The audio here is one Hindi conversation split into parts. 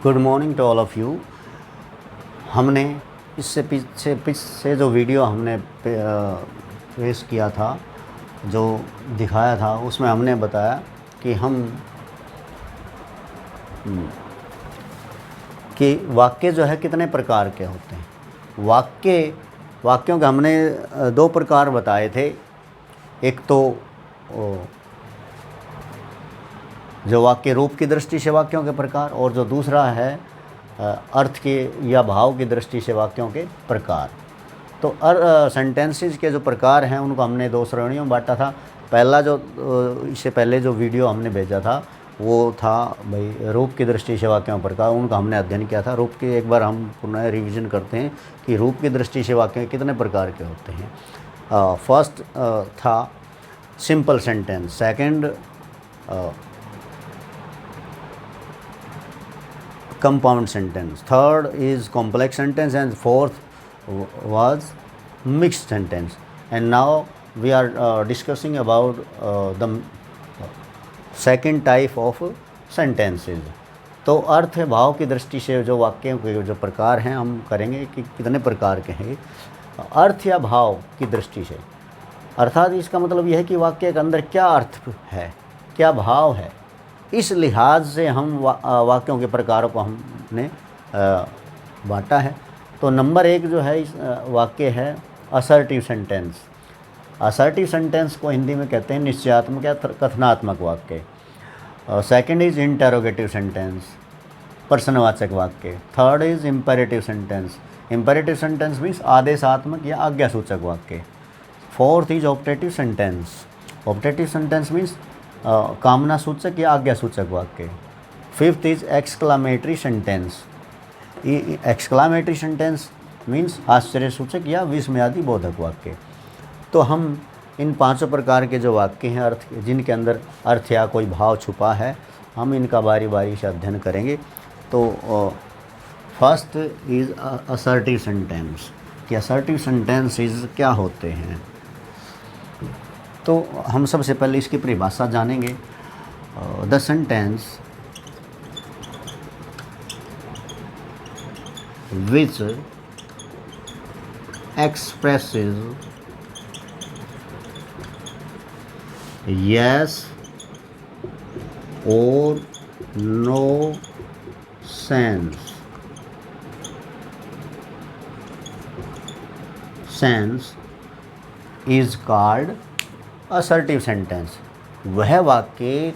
Good morning to all of you. हमने इससे पीछे जो वीडियो हमने पेश किया था, जो दिखाया था, उसमें हमने बताया कि कि वाक्य जो है कितने प्रकार के होते हैं। वाक्यों के हमने दो प्रकार बताए थे। एक तो जो वाक्य रूप की दृष्टि से वाक्यों के प्रकार, और जो दूसरा है अर्थ के या भाव की दृष्टि से वाक्यों के प्रकार। तो सेंटेंसेस के जो प्रकार हैं उनको हमने दो श्रेणियों में बांटा था। पहला जो इससे पहले जो वीडियो हमने भेजा था वो था भाई रूप की दृष्टि से वाक्यों के प्रकार, उनका हमने अध्ययन किया था। रूप के एक बार हम पुनः रिवीजन करते हैं कि रूप की दृष्टि से वाक्य कितने प्रकार के होते हैं। फर्स्ट था simple sentence, second compound sentence, third is complex sentence, and fourth was mixed sentence. And now we are discussing about the second type of sentences. तो अर्थ भाव की दृष्टि से जो वाक्यों के जो प्रकार हैं हम करेंगे कि कितने प्रकार के हैं। अर्थ या भाव की दृष्टि से, अर्थात इसका मतलब यह है कि वाक्य के अंदर क्या अर्थ है, क्या भाव है, इस लिहाज से हम वाक्यों के प्रकारों को हमने बांटा है। तो नंबर एक जो है इस वाक्य है असर्टिव सेंटेंस। असर्टिव सेंटेंस को हिंदी में कहते हैं निश्चयात्मक या कथनात्मक वाक्य। सेकंड इज़ इंटेरोगेटिव सेंटेंस, प्रश्नवाचक वाक्य। Third is imperative sentence. Imperative sentence means आदेशात्मक या आज्ञासूचक वाक्य। Fourth is optative sentence. Optative sentence means कामना सूचक या आज्ञा सूचक वाक्य। Fifth is exclamatory sentence. Exclamatory sentence means आश्चर्य सूचक या विस्मयादि बोधक वाक्य। तो हम इन पांचों प्रकार के जो वाक्य हैं अर्थ जिनके अंदर अर्थ या कोई भाव छुपा है, हम इनका बारी बारी से अध्ययन करेंगे। तो फर्स्ट इज असर्टिव सेंटेंस कि असर्टिव सेंटेंसेस क्या होते हैं। तो हम सबसे पहले इसकी परिभाषा जानेंगे। The sentence which expresses yes or no sense is called assertive sentence. वह वाक्य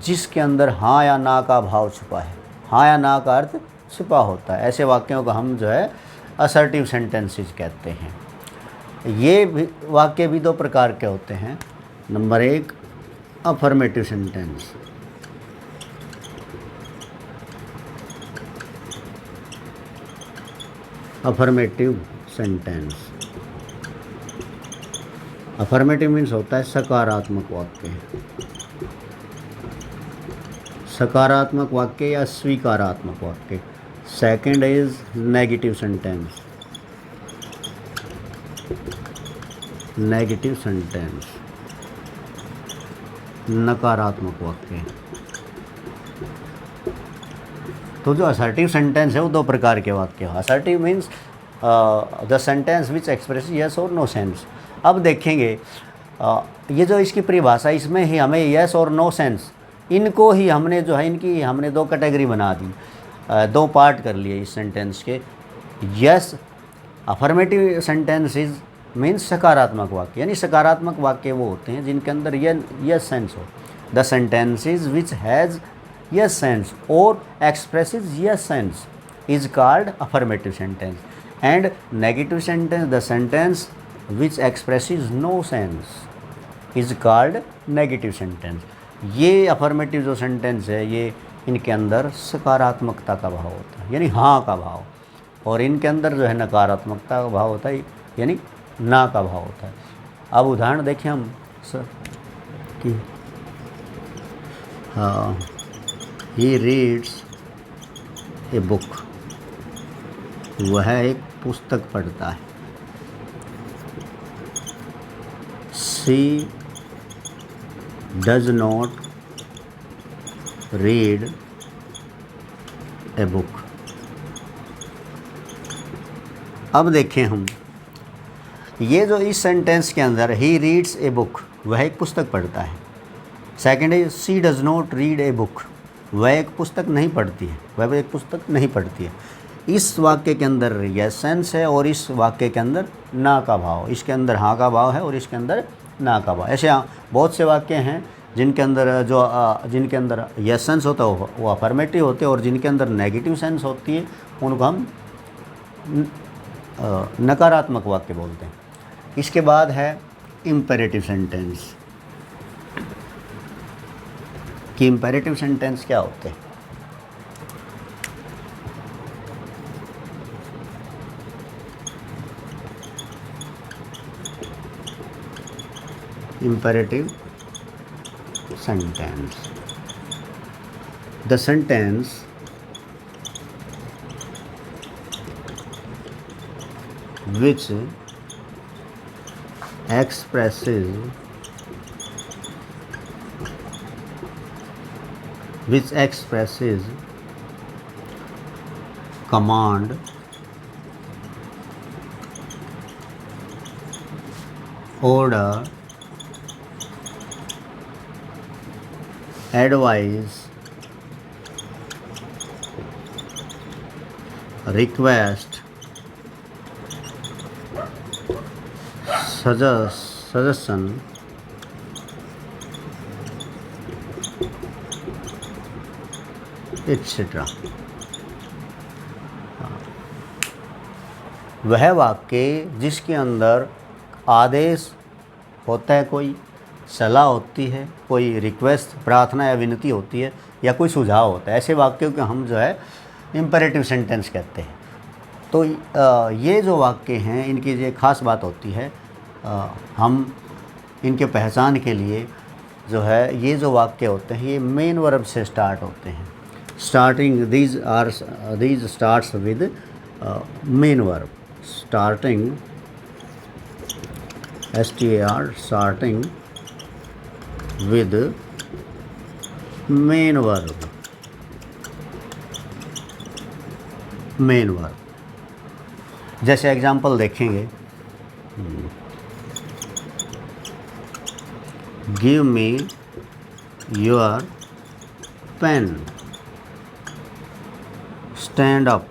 जिसके अंदर हाँ या ना का भाव छुपा है, हाँ या ना का अर्थ छुपा होता है, ऐसे वाक्यों को हम जो है असर्टिव सेंटेंसेस कहते हैं। ये वाक्य भी दो प्रकार के होते हैं। नंबर एक affirmative sentence. Affirmative sentence, affirmative means होता है सकारात्मक वाक्य। सकारात्मक वाक्य या स्वीकारात्मक वाक्य। Second is negative sentence. Negative sentence नकारात्मक वाक्य। तो जो असर्टिव सेंटेंस है वो दो प्रकार के वाक्य हैं। Assertive means the sentence which express yes और नो सेंस। अब देखेंगे ये जो इसकी परिभाषा, इसमें ही हमें यस और नो सेंस, इनको ही हमने जो है इनकी हमने दो कैटेगरी बना दी, दो पार्ट कर लिए इस सेंटेंस के। यस अफर्मेटिव सेंटेंसेस मीन्स सकारात्मक वाक्य, यानी सकारात्मक वाक्य वो होते हैं जिनके अंदर यस सेंस हो। The sentences which has yes sense और expresses yes sense is called affirmative sentence. And negative sentence, the sentence which expresses no sense is called negative sentence। ये अफर्मेटिव जो सेंटेंस है ये इनके अंदर सकारात्मकता का भाव होता है, यानी हाँ का भाव, और इनके अंदर जो है नकारात्मकता का भाव होता है, यानी ना का भाव होता है। अब उदाहरण देखें हम सर कि ही रीड्स ए बुक, वह एक पुस्तक पढ़ता है। She does not read a book. अब देखें हम, ये जो इस सेंटेंस के अंदर ही रीड्स ए बुक, वह एक पुस्तक पढ़ता है। सेकंड है she does not read a book, वह एक पुस्तक नहीं पढ़ती है, वह एक पुस्तक नहीं पढ़ती है। इस वाक्य के अंदर यस सेंस है और इस वाक्य के अंदर ना का भाव, इसके अंदर हाँ का भाव है और इसके अंदर ना का भाव। ऐसे बहुत से वाक्य हैं जिनके अंदर यस सेंस होता है वो अफर्मेटिव होते हैं, और जिनके अंदर नेगेटिव सेंस होती है उनको हम नकारात्मक वाक्य बोलते हैं। इसके बाद है इम्पेरेटिव सेंटेंस। कि इम्पेरेटिव सेंटेंस क्या होते हैं? Imperative sentence. The sentence which expresses command, order, advice, request, suggestion, etc. वह वाक्य जिसके अंदर आदेश होता है, कोई सलाह होती है, कोई रिक्वेस्ट प्रार्थना या विनती होती है, या कोई सुझाव होता है, ऐसे वाक्यों को हम जो है इम्पेरेटिव सेंटेंस कहते हैं। तो ये जो वाक्य हैं इनकी ये ख़ास बात होती है, हम इनके पहचान के लिए जो है ये जो वाक्य होते हैं ये मेन वर्ब से स्टार्ट होते हैं। Starting these starts with main verb. Starting STAR starting with main verb। Main verb, जैसे एग्जांपल देखेंगे, give me your pen, stand up,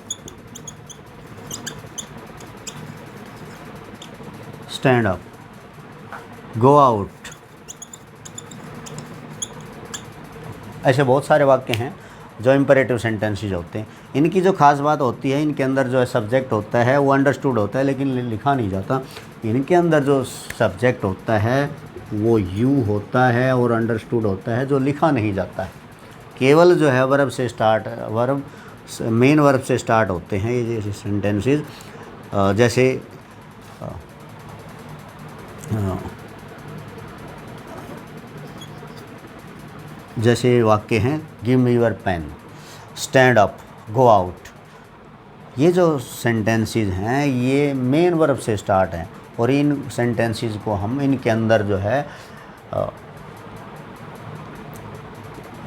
stand up, go out. ऐसे बहुत सारे वाक्य हैं जो इम्पेरेटिव सेंटेंसेस होते हैं। इनकी जो खास बात होती है, इनके अंदर जो है सब्जेक्ट होता है वो अंडरस्टूड होता है लेकिन लिखा नहीं जाता। इनके अंदर जो सब्जेक्ट होता है वो यू होता है और अंडरस्टूड होता है, जो लिखा नहीं जाता है। केवल जो है वर्ब से स्टार्ट, मेन वर्ब से स्टार्ट होते हैं ये जैसे सेंटेंसेस। जैसे वाक्य हैं, give me your pen, stand up, go out. ये जो सेंटेंसेस हैं ये मेन वर्ब से स्टार्ट हैं, और इन सेंटेंसेस को हम इनके अंदर जो है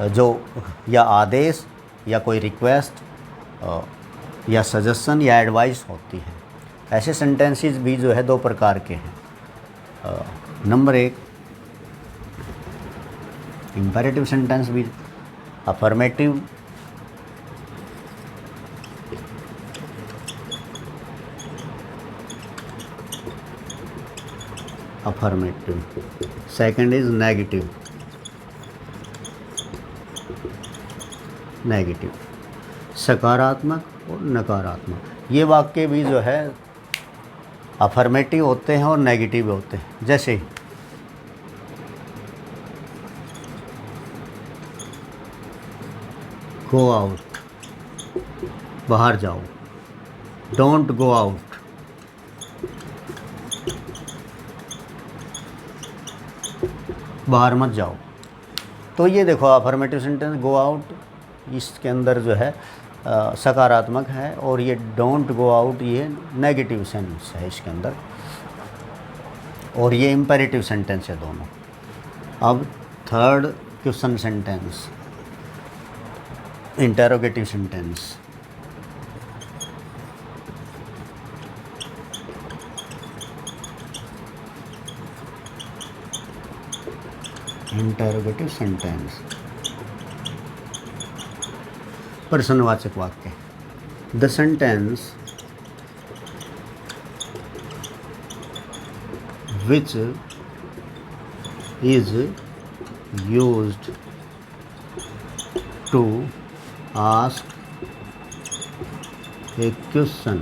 जो या आदेश या कोई रिक्वेस्ट या सजेशन या एडवाइस होती है। ऐसे सेंटेंसेस भी जो है दो प्रकार के हैं। नंबर एक, इम्पेरेटिव सेंटेंस भी अफर्मेटिव, सेकंड इज नेगेटिव, सकारात्मक और नकारात्मक। ये वाक्य भी जो है अफर्मेटिव होते हैं और नेगेटिव होते हैं। जैसे गो आउट, बाहर जाओ, डोंट गो आउट, बाहर मत जाओ। तो ये देखो अफर्मेटिव सेंटेंस गो आउट, इसके अंदर जो है सकारात्मक है, और ये डोंट गो आउट ये नेगेटिव सेंस है इसके अंदर, और ये इम्पेरेटिव सेंटेंस है दोनों। अब third question sentence, interrogative sentence. Interrogative sentence, प्रश्नवाचक वाक्य। The sentence which is used to ask a question,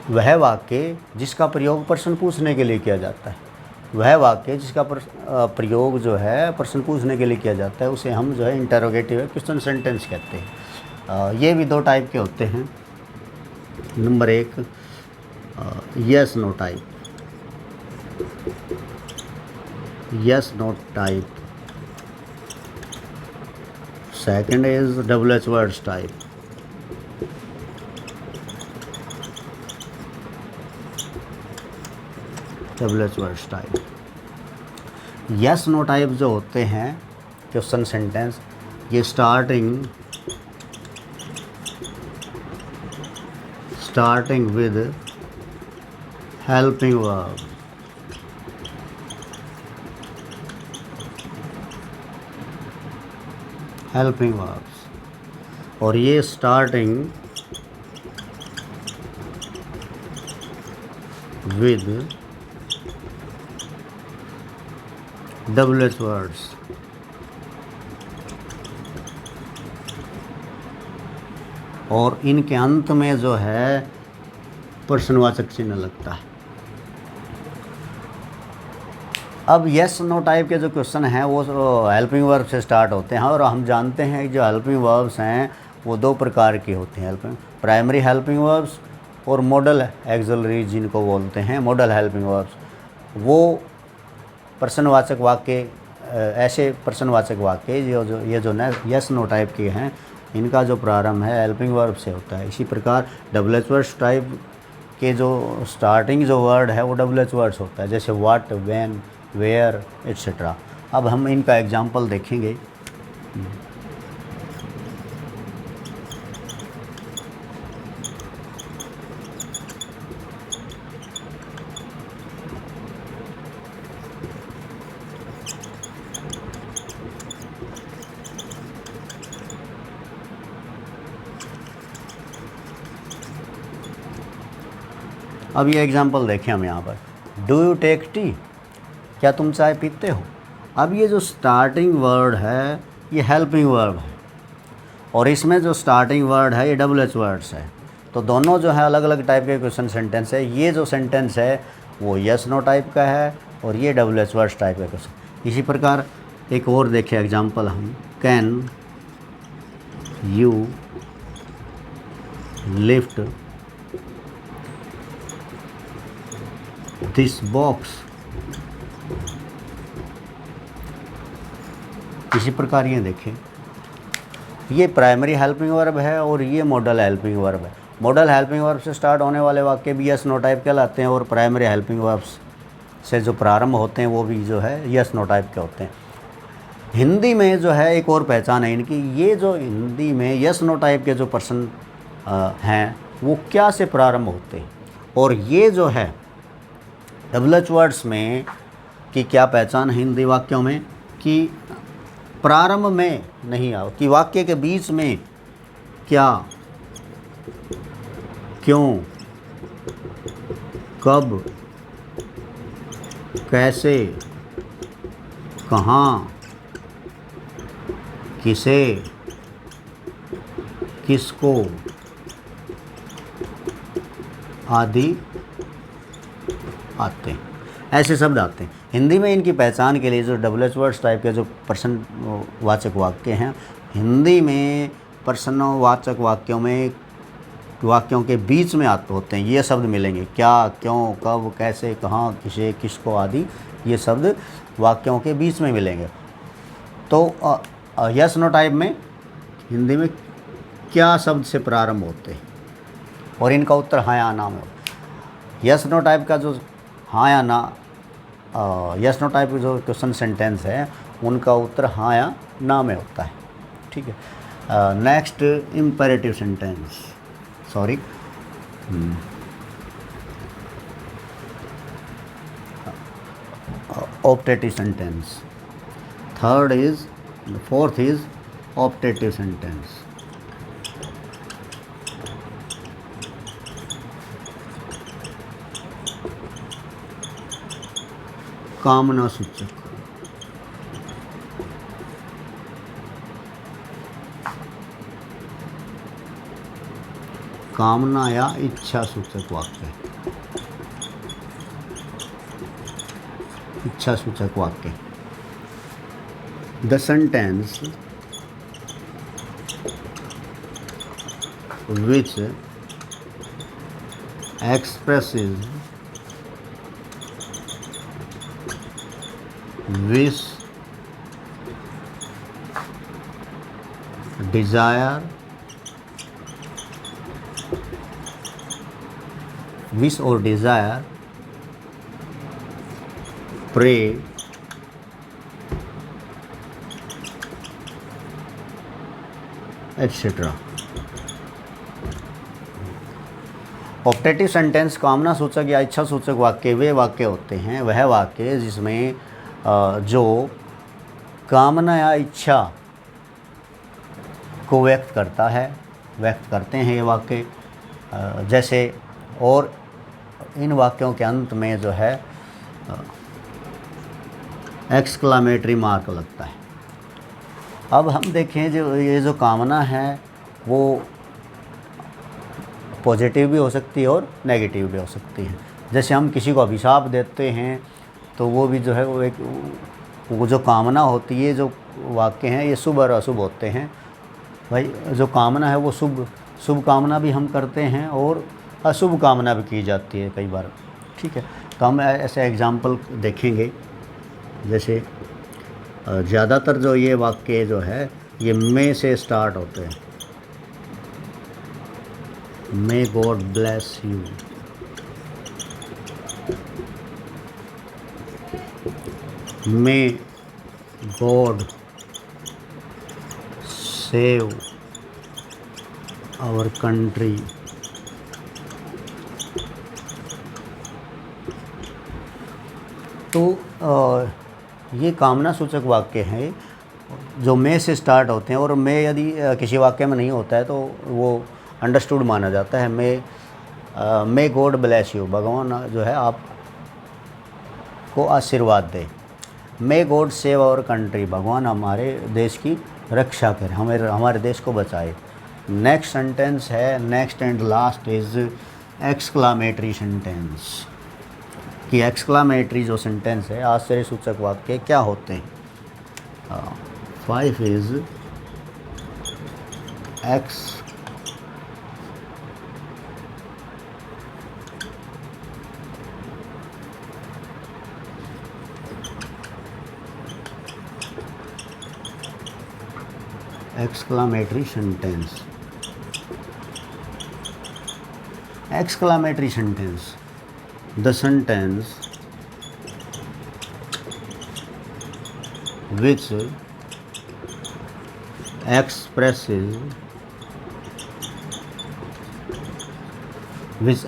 वह वाक्य जिसका प्रयोग प्रश्न पूछने के लिए किया जाता है, वह वाक्य जिसका प्रयोग जो है प्रश्न पूछने के लिए किया जाता है उसे हम जो है इंटरोगेटिव क्वेश्चन सेंटेंस कहते हैं। ये भी दो टाइप के होते हैं। नंबर एक yes no type, yes no type. Second is double H words type. Double H words type. Yes no type जो होते हैं क्वेश्चन सेंटेंस, ये starting with helping verb, helping verbs, और ये starting with double H words. और इनके अंत में जो है प्रश्नवाचक चिन्ह लगता है। अब यस नो टाइप के जो क्वेश्चन हैं वो हेल्पिंग वर्ब से स्टार्ट होते हैं, और हम जानते हैं कि जो हेल्पिंग वर्ब्स हैं वो दो प्रकार के होते हैं, प्राइमरी हेल्पिंग वर्ब्स और मॉडल एक्सिलरी जिनको बोलते हैं मॉडल हेल्पिंग वर्ब्स। वो प्रश्नवाचक वाक्य, ऐसे प्रश्नवाचक वाक्य जो यस नो टाइप के हैं, इनका जो प्रारंभ है हेल्पिंग वर्ब से होता है। इसी प्रकार डबल एच वर्ड्स टाइप के जो स्टार्टिंग जो वर्ड है वो डबल एच वर्ड्स होता है, जैसे व्हाट, व्हेन, वेयर एट्सेट्रा। अब हम इनका एग्जांपल देखेंगे। अब ये एग्जांपल देखें हम यहाँ पर, डू यू टेक टी, क्या तुम चाय पीते हो। अब ये जो स्टार्टिंग वर्ड है ये हेल्पिंग वर्ब है, और इसमें जो स्टार्टिंग वर्ड है ये डबल एच वर्ड्स है। तो दोनों जो है अलग अलग टाइप के क्वेश्चन सेंटेंस है। ये जो सेंटेंस है वो यस नो टाइप का है, और ये डबल एच वर्ड्स टाइप का क्वेश्चन। इसी प्रकार एक और देखें एग्जांपल हम, can you lift this box. इसी प्रकार ये देखें, ये प्राइमरी हेल्पिंग वर्ब है और ये मॉडल हेल्पिंग वर्ब है। मॉडल हेल्पिंग वर्ब से स्टार्ट होने वाले वाक्य भी यस नो टाइप कहलाते हैं, और प्राइमरी हेल्पिंग वर्ब्स से जो प्रारंभ होते हैं वो भी जो है यस नो टाइप के होते हैं। हिंदी में जो है एक और पहचान है इनकी, ये जो हिंदी में यस नो टाइप के जो पर्सन हैं वो क्या से प्रारंभ होते हैं, और ये जो है डबल एच वर्ड्स में कि क्या पहचान है हिंदी वाक्यों में कि प्रारंभ में नहीं आओ, कि वाक्य के बीच में क्या, क्यों, कब, कैसे, कहाँ, किसे, किसको आदि आते हैं, ऐसे शब्द आते हैं। हिंदी में इनकी पहचान के लिए जो डबल एच वर्ड्स टाइप के जो प्रश्नवाचक वाक्य हैं, हिंदी में प्रश्नवाचक वाक्यों में वाक्यों के बीच में आते होते हैं ये शब्द मिलेंगे, क्या, क्यों, कब, कैसे, कहाँ, किसे, किसको आदि, ये शब्द वाक्यों के बीच में मिलेंगे। तो यस नो टाइप में हिंदी में क्या शब्द से प्रारंभ होते हैं, और इनका उत्तर हाँ या ना में होता है। यस नो टाइप का जो हाँ या ना, यस नो टाइप जो क्वेश्चन सेंटेंस है उनका उत्तर हाँ या ना में होता है। ठीक है, next imperative sentence, sorry optative sentence. Fourth is optative sentence. कामना सूचक, कामना या इच्छा सूचक वाक्य, इच्छा सूचक वाक्य. The sentence which expresses wish, desire, wish or desire, pray, etc. Optative sentence कामना सूचक या इच्छा सूचक वाक्य वे वाक्य होते हैं, वह वाक्य जिसमें जो कामना या इच्छा को व्यक्त करता है, व्यक्त करते हैं ये वाक्य. जैसे और इन वाक्यों के अंत में जो है एक्सक्लामेटरी मार्क लगता है. अब हम देखें जो ये जो कामना है वो पॉजिटिव भी हो सकती है और नेगेटिव भी हो सकती है. जैसे हम किसी को अभिशाप देते हैं तो वो भी जो है वो जो कामना होती है, जो वाक्य हैं ये शुभ और अशुभ होते हैं. भाई जो कामना है वो शुभ कामना भी हम करते हैं और अशुभ कामना भी की जाती है कई बार. ठीक है, तो हम ऐसे एग्जाम्पल देखेंगे. जैसे ज़्यादातर जो ये वाक्य जो है ये मे से स्टार्ट होते हैं. May God bless you, may God save our country. तो ये कामना सूचक वाक्य हैं जो मे से स्टार्ट होते हैं. और मे यदि किसी वाक्य में नहीं होता है तो वो अंडरस्टूड माना जाता है. मे गॉड ब्लेस यू, भगवान जो है आप को आशीर्वाद दे. May God save our country, भगवान हमारे देश की रक्षा करे, हमारे देश को बचाए. नेक्स्ट सेंटेंस है, next and last is exclamatory sentence. कि एक्सक्लामेटरी जो सेंटेंस है, आश्चर्य सूचक वाक्य क्या होते हैं. 5 is exclamatory sentence. Exclamatory sentence, the sentence which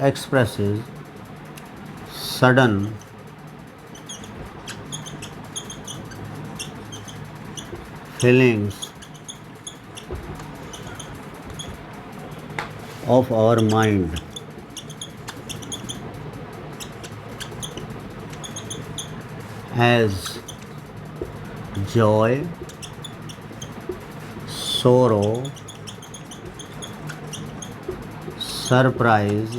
expresses sudden feelings of our mind as joy, sorrow, surprise,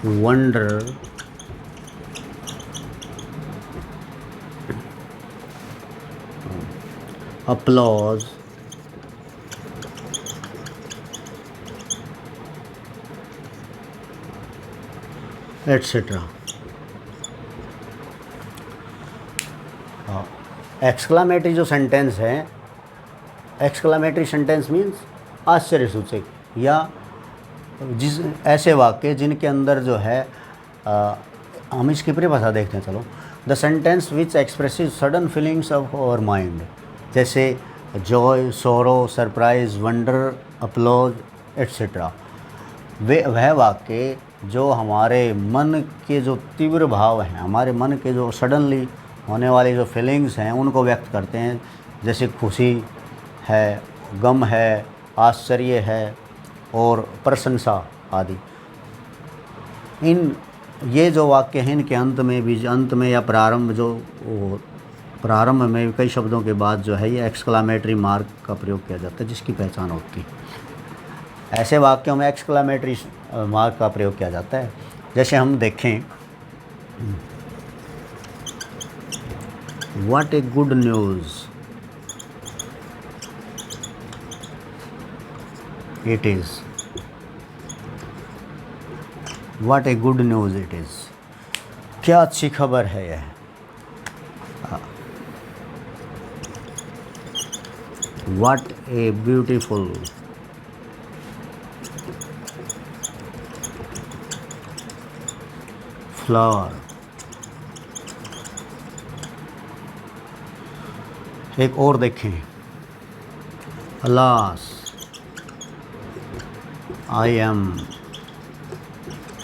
wonder, applause, etc. Exclamatory जो सेंटेंस है, एक्सक्लामेटरी सेंटेंस मीन्स आश्चर्य सूचक या जिस ऐसे वाक्य जिनके अंदर जो है हम इसकी परिभाषा देखते हैं. चलो, the sentence which expressive sudden feelings of our mind, जैसे joy, sorrow, surprise, wonder, applause, etcetera. वे वह वाक्य जो हमारे मन के जो तीव्र भाव हैं, हमारे मन के जो सडनली होने वाली जो फीलिंग्स हैं उनको व्यक्त करते हैं, जैसे खुशी है, गम है, आश्चर्य है और प्रशंसा आदि। इन ये जो वाक्य हैं इनके अंत में या प्रारंभ में कई शब्दों के बाद जो है ये एक्सक्लामेटरी मार्क का प्रयोग किया जाता है, जिसकी पहचान होती है। ऐसे वाक्यों में एक्सक्लामेटरी मार्क का प्रयोग किया जाता है। जैसे हम देखें, what a good news it is, what a good news it is, क्या अच्छी खबर है यह। What a beautiful flower. एक और देखें, alas I am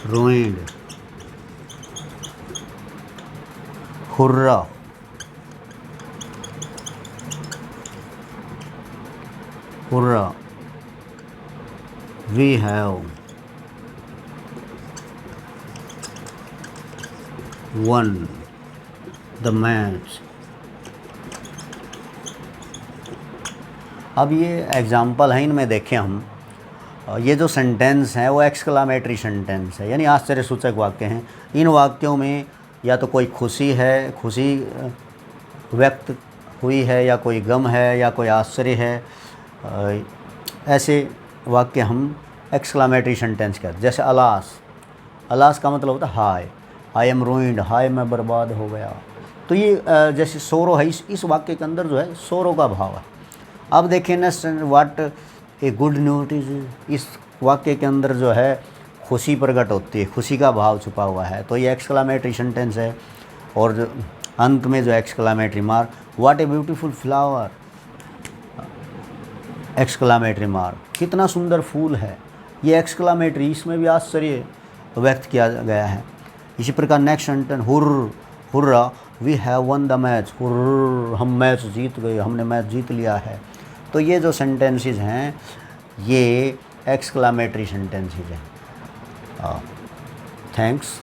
ruined, hurrah, hurrah, we have won the match। अब ये एग्ज़ाम्पल हैं, इनमें देखें हम, ये जो सेंटेंस है वो एक्सक्लामेटरी सेंटेंस है, यानी आश्चर्यसूचक वाक्य हैं। इन वाक्यों में या तो कोई खुशी है, खुशी व्यक्त हुई है, या कोई गम है, या कोई आश्चर्य है। ऐसे वाक्य हम एक्सक्लामेटरी सेंटेंस कहते हैं। जैसे अलास, अलास का मतलब होता है हाय, आई एम रूइंड, हाय मैं बर्बाद हो गया। तो ये जैसे सोरो है, इस वाक्य के अंदर जो है सोरो का भाव है। अब देखिए next, what a good news is, इस वाक्य के अंदर जो है खुशी प्रकट होती है, खुशी का भाव छुपा हुआ है, तो ये एक्सक्लामेटरी सेंटेंस है। और जो अंत में जो exclamatory mark, what a beautiful flower, exclamatory mark, कितना सुंदर फूल है, ये एक्सक्लामेटरी, इसमें भी आश्चर्य व्यक्त किया गया है। इसी प्रकार next sentence, hurrah we have won the match, hurrah हम मैच जीत गए, हमने मैच जीत लिया है। तो ये जो सेंटेंसेस हैं ये एक्सक्लामेटरी सेंटेंसेस हैं। थैंक्स।